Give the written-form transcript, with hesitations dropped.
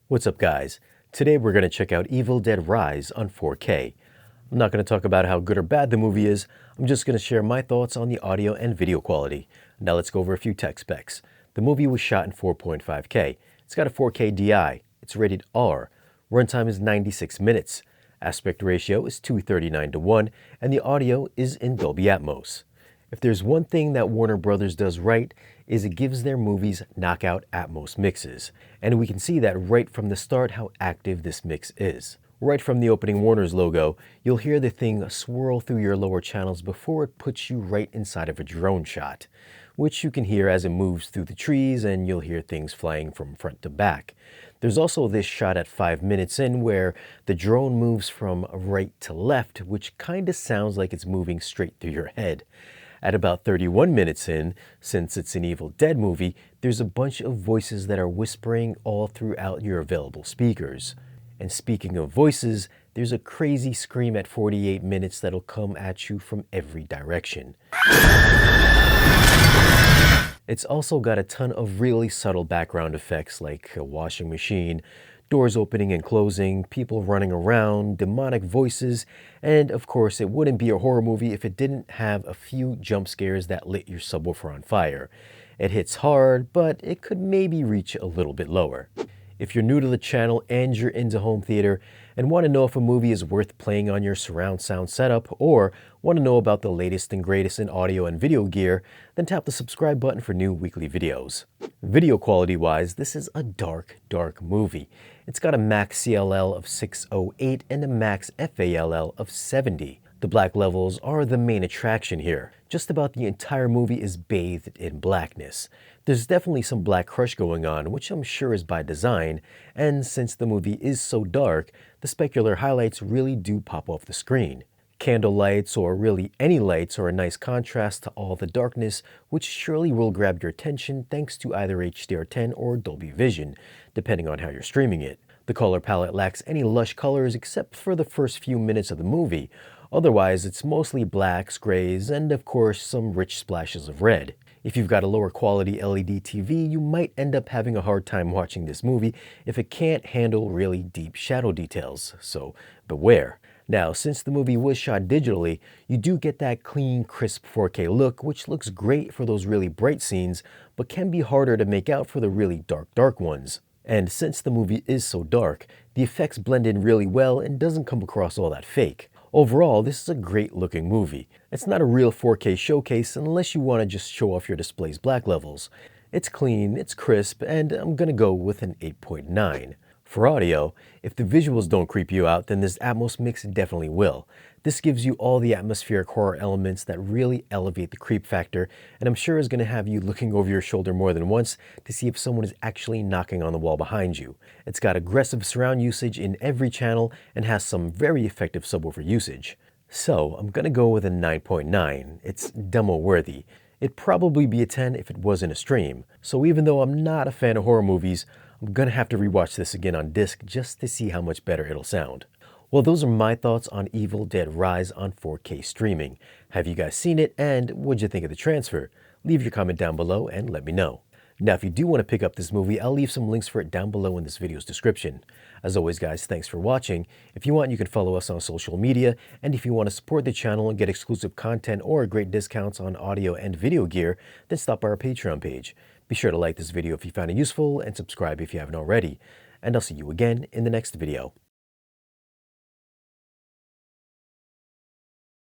What's up, guys? Today we're going to check out Evil Dead Rise on 4K. I'm not going to talk about how good or bad the movie is, I'm just going to share my thoughts on the audio and video quality. Now let's go over a few tech specs. The movie was shot in 4.5K. It's got a 4K DI. It's rated R. Runtime is 96 minutes. Aspect ratio is 239:1, and the audio is in Dolby Atmos. If there's one thing that Warner Brothers does right, is it gives their movies knockout Atmos mixes. And we can see that right from the start how active this mix is. Right from the opening Warner's logo, you'll hear the thing swirl through your lower channels before it puts you right inside of a drone shot, which you can hear as it moves through the trees, and you'll hear things flying from front to back. There's also this shot at 5 minutes in where the drone moves from right to left, which kinda sounds like it's moving straight through your head. At about 31 minutes in, since it's an Evil Dead movie, there's a bunch of voices that are whispering all throughout your available speakers. And speaking of voices, there's a crazy scream at 48 minutes that'll come at you from every direction. It's also got a ton of really subtle background effects like a washing machine, doors opening and closing, people running around, demonic voices, and of course it wouldn't be a horror movie if it didn't have a few jump scares that lit your subwoofer on fire. It hits hard, but it could maybe reach a little bit lower. If you're new to the channel and you're into home theater and want to know if a movie is worth playing on your surround sound setup, or want to know about the latest and greatest in audio and video gear, then tap the subscribe button for new weekly videos. Video quality wise, this is a dark movie. It's got a max CLL of 608 and a max FALL of 70. The black levels are the main attraction here. Just about the entire movie is bathed in blackness. There's definitely some black crush going on, which I'm sure is by design, and since the movie is so dark, the specular highlights really do pop off the screen. Candle lights, or really any lights, are a nice contrast to all the darkness, which surely will grab your attention thanks to either HDR10 or Dolby Vision, depending on how you're streaming it. The color palette lacks any lush colors except for the first few minutes of the movie. Otherwise, it's mostly blacks, grays, and of course some rich splashes of red. If you've got a lower quality LED TV, you might end up having a hard time watching this movie if it can't handle really deep shadow details, so beware. Now, since the movie was shot digitally, you do get that clean, crisp 4K look, which looks great for those really bright scenes, but can be harder to make out for the really dark ones. And since the movie is so dark, the effects blend in really well and doesn't come across all that fake. Overall, this is a great looking movie. It's not a real 4K showcase unless you want to just show off your display's black levels. It's clean, it's crisp, and I'm gonna go with an 8.9. For audio, if the visuals don't creep you out, then this Atmos mix definitely will. This gives you all the atmospheric horror elements that really elevate the creep factor, and I'm sure is going to have you looking over your shoulder more than once to see if someone is actually knocking on the wall behind you. It's got aggressive surround usage in every channel and has some very effective subwoofer usage. So I'm going to go with a 9.9. It's demo worthy. It'd probably be a 10 if it wasn't a stream. So even though I'm not a fan of horror movies, I'm gonna have to rewatch this again on disc just to see how much better it'll sound. Well, those are my thoughts on Evil Dead Rise on 4K streaming. Have you guys seen it, and what'd you think of the transfer? Leave your comment down below and let me know. Now, if you do want to pick up this movie, I'll leave some links for it down below in this video's description. As always, guys, thanks for watching. If you want, you can follow us on social media, and if you want to support the channel and get exclusive content or great discounts on audio and video gear, then stop by our Patreon page. Be sure to like this video if you found it useful, and subscribe if you haven't already. And I'll see you again in the next video.